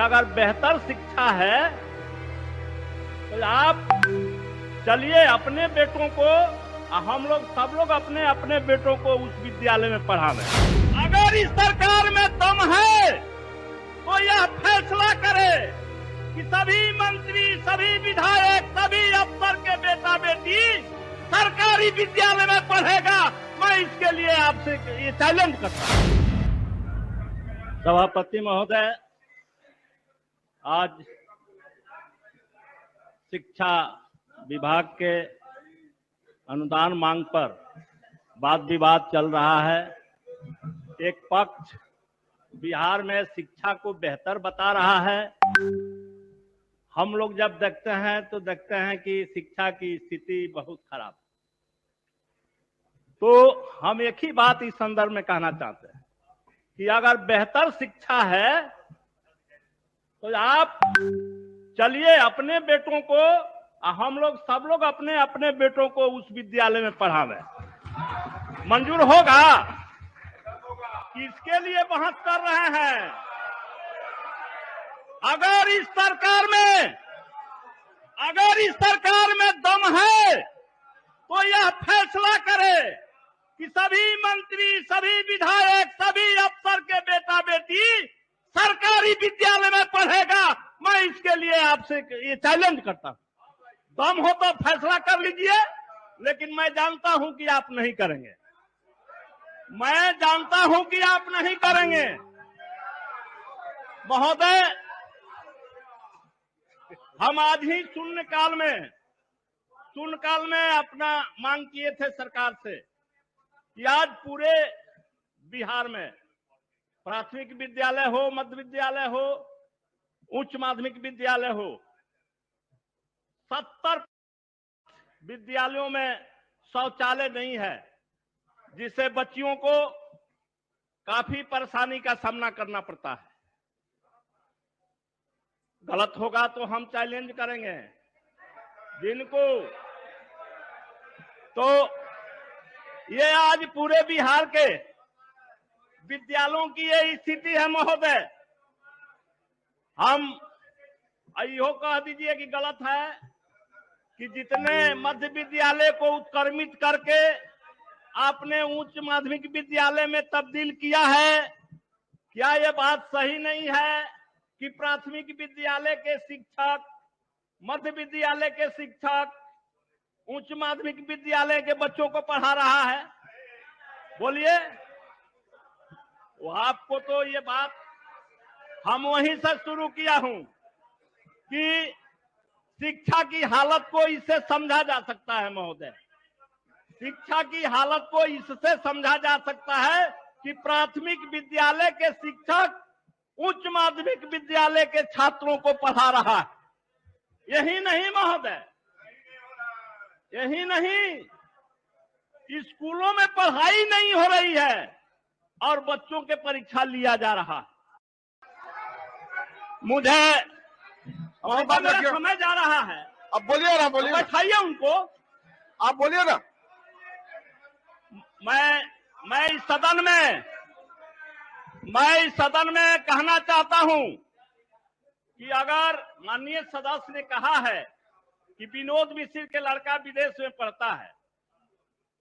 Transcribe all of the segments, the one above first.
अगर बेहतर शिक्षा है तो आप चलिए अपने बेटों को, हम लोग सब लोग अपने अपने बेटों को उस विद्यालय में पढ़ावें। अगर इस सरकार में दम है तो यह फैसला करे कि सभी मंत्री, सभी विधायक, सभी अफसर के बेटा बेटी सरकारी विद्यालय में पढ़ेगा। मैं इसके लिए आपसे ये चैलेंज करता हूं। सभापति महोदय, आज शिक्षा विभाग के अनुदान मांग पर वाद विवाद चल रहा है। एक पक्ष बिहार में शिक्षा को बेहतर बता रहा है। हम लोग जब देखते हैं तो देखते हैं कि शिक्षा की स्थिति बहुत खराब। तो हम एक ही बात इस संदर्भ में कहना चाहते हैं कि अगर बेहतर शिक्षा है तो आप चलिए अपने बेटों को, हम लोग सब लोग अपने अपने बेटों को उस विद्यालय में पढ़ावें। मंजूर होगा? किसके लिए बहस कर रहे हैं? अगर इस सरकार में दम है तो यह फैसला करे कि सभी मंत्री, सभी विधायक, सभी अफसर के बेटा बेटी सरकारी विद्यालय में पढ़ेगा। मैं इसके लिए आपसे ये चैलेंज करता हूं। दम हो तो फैसला कर लीजिए, लेकिन मैं जानता हूं कि आप नहीं करेंगे। मैं जानता हूं कि आप नहीं करेंगे। महोदय, हम आज ही शून्यकाल में अपना मांग किए थे सरकार से कि आज पूरे बिहार में प्राथमिक विद्यालय हो, मध्य विद्यालय हो, उच्च माध्यमिक विद्यालय हो, 70 विद्यालयों में शौचालय नहीं है, जिससे बच्चियों को काफी परेशानी का सामना करना पड़ता है। गलत होगा तो हम चैलेंज करेंगे जिनको। तो ये आज पूरे बिहार के विद्यालयों की ये स्थिति है महोदय। हम यो कह दीजिए कि गलत है कि जितने मध्य विद्यालय को उत्क्रमित करके आपने उच्च माध्यमिक विद्यालय में तब्दील किया है, क्या ये बात सही नहीं है कि प्राथमिक विद्यालय के शिक्षक, मध्य विद्यालय के शिक्षक उच्च माध्यमिक विद्यालय के बच्चों को पढ़ा रहा है? बोलिए। वो आपको तो ये बात हम वहीं से शुरू किया हूं कि शिक्षा की हालत को इससे समझा जा सकता है महोदय। शिक्षा की हालत को इससे समझा जा सकता है कि प्राथमिक विद्यालय के शिक्षक उच्च माध्यमिक विद्यालय के छात्रों को पढ़ा रहा है। यही नहीं महोदय, यही नहीं, स्कूलों में पढ़ाई नहीं हो रही है और बच्चों के परीक्षा लिया जा रहा है। मुझे समय जा रहा है। अब बोलिए ना, बोलिए। बैठाइए उनको, आप बोलिए ना। मैं इस सदन में कहना चाहता हूं कि अगर माननीय सदस्य ने कहा है कि विनोद मिश्र के लड़का विदेश में पढ़ता है,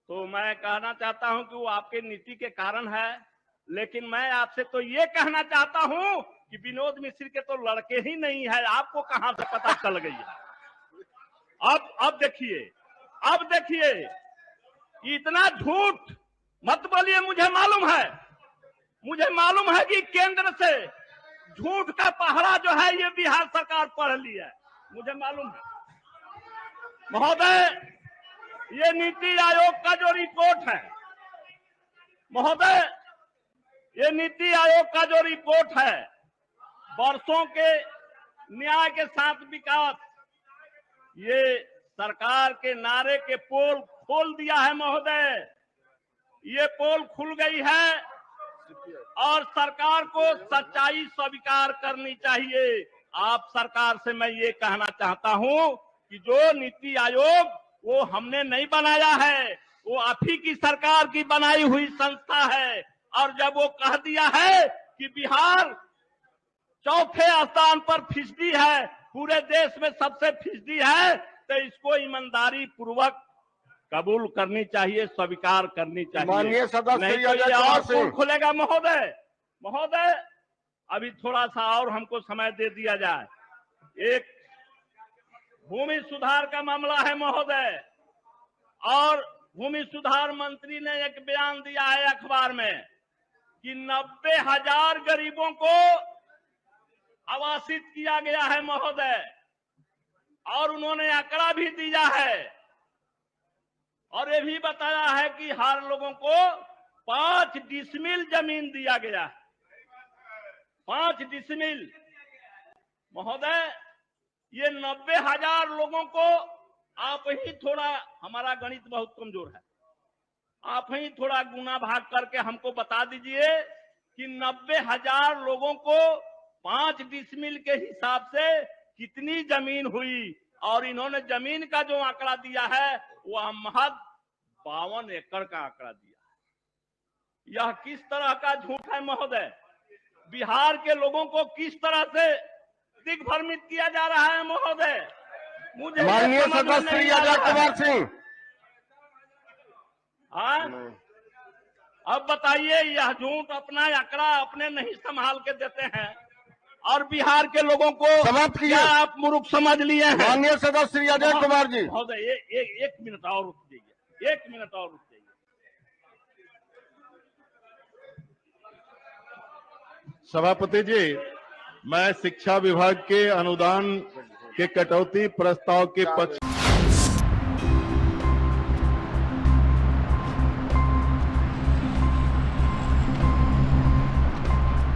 तो मैं कहना चाहता हूं कि वो आपके नीति के कारण है। लेकिन मैं आपसे तो ये कहना चाहता हूं कि विनोद मिश्र के तो लड़के ही नहीं है, आपको कहां से पता चल गई है? अब देखिए इतना झूठ मत बोलिए। मुझे मालूम है कि केंद्र से झूठ का पहरा जो है ये बिहार सरकार पढ़ ली है, मुझे मालूम है महोदय। ये नीति आयोग का जो रिपोर्ट है महोदय, ये नीति आयोग का जो रिपोर्ट है, वर्षों के न्याय के साथ विकास, ये सरकार के नारे के पोल खोल दिया है महोदय। ये पोल खुल गई है और सरकार को सच्चाई स्वीकार करनी चाहिए। आप सरकार से मैं ये कहना चाहता हूं कि जो नीति आयोग वो हमने नहीं बनाया है, वो आप ही की सरकार की बनाई हुई संस्था है। और जब वो कह दिया है कि बिहार चौथे स्थान पर फीसदी है, पूरे देश में सबसे फीसदी है, तो इसको ईमानदारी पूर्वक कबूल करनी चाहिए, स्वीकार करनी चाहिए। माननीय सदस्य नहीं श्री तो अजय ये कुमार और सिंह। पोल खुलेगा महोदय। महोदय अभी थोड़ा सा और हमको समय दे दिया जाए। एक भूमि सुधार का मामला है महोदय, और भूमि सुधार मंत्री ने एक बयान दिया है अखबार में कि 90,000 गरीबों को आवासित किया गया है महोदय, और उन्होंने आंकड़ा भी दिया है और ये भी बताया है कि हर लोगों को 5 डिसमिल जमीन दिया गया है। 5 डिसमिल महोदय, ये 90,000 लोगों को आप ही थोड़ा, हमारा गणित बहुत कमजोर है, आप ही थोड़ा गुना भाग करके हमको बता दीजिए कि 90,000 लोगों को 5 डिसमिल के हिसाब से कितनी जमीन हुई, और इन्होंने जमीन का जो आंकड़ा दिया है वह महज 52 एकड़ का आंकड़ा दिया है। यह किस तरह का झूठ है महोदय? बिहार के लोगों को किस तरह से दिग्भ्रमित किया जा रहा है महोदय? मुझे ये माननीय समझ में सदस्य श्री नहीं आ अजय रहा है। कुमार सिंह। हाँ? अब बताइए, यह झूठ अपना आंकड़ा अपने नहीं संभाल के देते हैं और बिहार के लोगों को समाप्त कीजिए। क्या आप मूर्ख समझ लिए हैं? माननीय सदस्य श्री अजय कुमार जी। महोदय एक मिनट और रुक जाइए, 1 मिनट और रुक जाइए। सभापति जी, मैं शिक्षा विभाग के अनुदान के कटौती प्रस्ताव के पक्ष